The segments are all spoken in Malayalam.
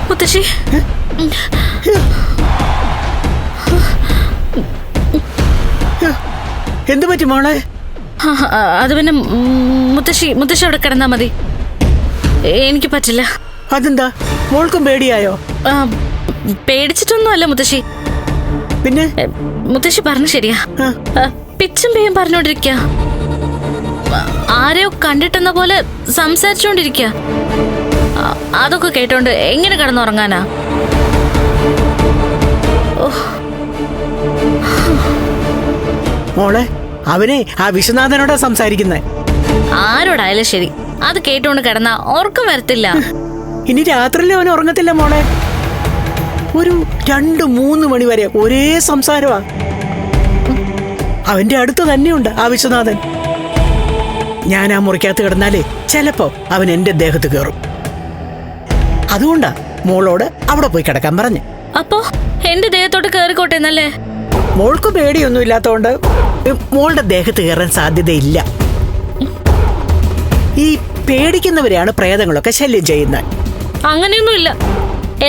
മുത്തശ്ശി എന്തു പറ്റി മോളെ? അത് പിന്നെ മുത്തശ്ശി അവിടെ കിടന്നാ മതി, എനിക്ക് പറ്റില്ല. അതെന്താ, മോൾക്കും പേടിയായോ? പേടിച്ചിട്ടൊന്നും അല്ല മുത്തശ്ശി. പിന്നെ മുത്തശ്ശി പറഞ്ഞു ശരിയാ, പിച്ചും പേയും പറഞ്ഞോണ്ടിരിക്ക, ആരെയോ കണ്ടിട്ടെന്ന പോലെ സംസാരിച്ചോണ്ടിരിക്ക. അതൊക്കെ കേട്ടോണ്ട് എങ്ങനെ കിടന്നുറങ്ങാനാ? മോളെ, അവനെ ആ വിശ്വനാഥനോടാ സംസാരിക്കുന്നേ. ആരോടായാലും ശരി, അത് കേട്ടോണ്ട് കിടന്നാ ഉറക്കം വരത്തില്ല. ഇനി രാത്രിയിലും അവൻ ഉറങ്ങത്തില്ല മോളെ. ഒരു 2-3 മണി വരെ ഒരേ സംസാരമാ. അവന്റെ അടുത്ത് തന്നെയുണ്ട് ആ വിശ്വനാഥൻ. ഞാൻ ആ മുറിക്കകത്ത് കിടന്നാലേ ചിലപ്പോ അവൻ എന്റെ ദേഹത്ത് കയറും. അതുകൊണ്ടാ മോളോട് അവിടെ പോയി കിടക്കാൻ പറഞ്ഞു. അപ്പോ എന്റെ ദേഹത്തോട്ട് കേറിക്കോട്ടെ എന്നല്ലേ? മോൾക്ക് പേടിയൊന്നും ഇല്ലാത്തോണ്ട് മോളുടെ ദേഹത്ത് കയറാൻ സാധ്യതയില്ല. ഈ പേടിക്കുന്നവരെയാണ് പ്രേതങ്ങളൊക്കെ ശല്യം ചെയ്യുന്നത്. അങ്ങനെയൊന്നുമില്ല,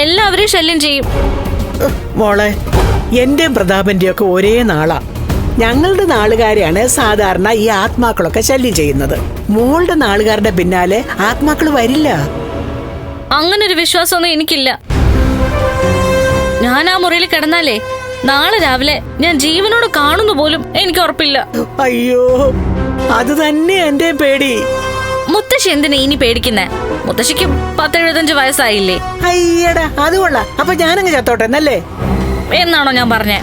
എല്ലാവരെയും ശല്യം ചെയ്യും. മോളെ, എന്റെയും പ്രതാപന്റെയും ഒക്കെ ഒരേ നാളാ. ഞങ്ങളുടെ നാളുകാരെയാണ് സാധാരണ ഈ ആത്മാക്കളൊക്കെ ശല്യം ചെയ്യുന്നത്. മോളുടെ നാളുകാരുടെ പിന്നാലെ ആത്മാക്കൾ വരില്ല. അങ്ങനൊരു വിശ്വാസമൊന്നും എനിക്കില്ല. ഞാൻ ആ മുറിയിൽ കിടന്നാലേ നാളെ രാവിലെ ഞാൻ ജീവനോട് കാണുന്നു പോലും എനിക്ക് ഉറപ്പില്ല. അയ്യോ, അത് തന്നെ എന്റെ പേടി. മുത്തശ്ശി എന്തിനാ ഇനി പേടിക്കുന്നേ? മുത്തശ്ശിക്ക് 10-75 വയസ്സായില്ലേ? അയ്യടാ, അത് കൊള്ളാം. അപ്പൊ ഞാനങ്ങ് ചത്തോട്ടെ എന്നല്ലേ എന്നാണോ ഞാൻ പറഞ്ഞേ?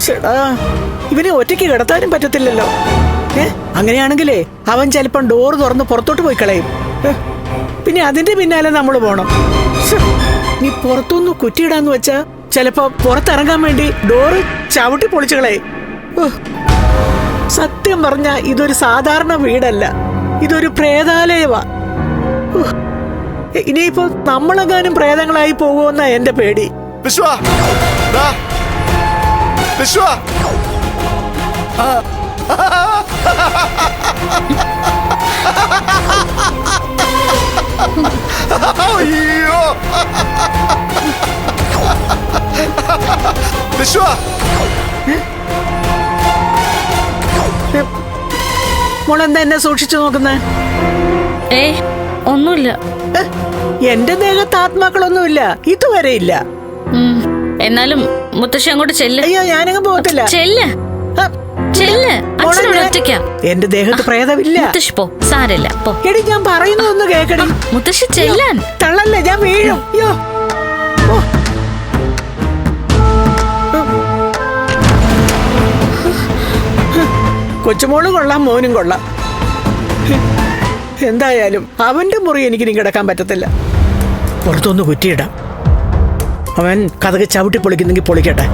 ചേടാ, ഇവനെ ഒറ്റയ്ക്ക് കിടത്താനും പറ്റത്തില്ലല്ലോ. അങ്ങനെയാണെങ്കിലേ അവൻ ചിലപ്പം ഡോറ് തുറന്ന് പുറത്തോട്ട് പോയി കളയും. പിന്നെ അതിന്റെ പിന്നാലെ നമ്മൾ പോണം. നീ പുറത്തൊന്ന് കുറ്റിയിടാന്ന് വെച്ചാ ചിലപ്പോ പുറത്തിറങ്ങാൻ വേണ്ടി ഡോറ് ചവിട്ടി പൊളിച്ചു കളയും. സത്യം പറഞ്ഞ ഇതൊരു സാധാരണ വീടല്ല, ഇതൊരു പ്രേതാലയമാ. ഇനിയിപ്പോ നമ്മളെങ്ങാനും പ്രേതങ്ങളായി പോകുമെന്നാ എന്റെ പേടി. അയ്യോ, മോളെന്താ എന്നെ സൂക്ഷിച്ചു നോക്കുന്നേ? ഒന്നുമില്ല. എന്റെ ദേഹത്ത് ആത്മാക്കളൊന്നുമില്ല, ഇതുവരെ ഇല്ല. എന്നാലും മുത്തശ്ശി അങ്ങോട്ട് ചെല്ല്. അയ്യോ, ഞാനങ്ങ് പോകത്തില്ല. ചെല്ല് ചെല്ല്, അച്ഛനോട് ഒറ്റയ്ക്കാ. എന്റെ ദേഹത്ത് പ്രേതമില്ല. മുത്തശ്ശി പോ, സാരല്ല പോ. എടി, ഞാൻ പറയുന്നൊന്ന് കേക്കടി. മുത്തശ്ശി ചെല്ലാൻ. തള്ളല്ലേ, ഞാൻ വീഴും. അയ്യോ, കൊച്ചുമോളും കൊള്ളാം, മോനും കൊള്ളാം. എന്തായാലും അവന്റെ മുറി എനിക്കിനി കിടക്കാൻ പറ്റത്തില്ല. പുറത്തൊന്ന് കുറ്റിയിടാം. അവൻ കതക് ചവിട്ടി പൊളിക്കുന്നെങ്കിൽ പൊളിക്കട്ടെ.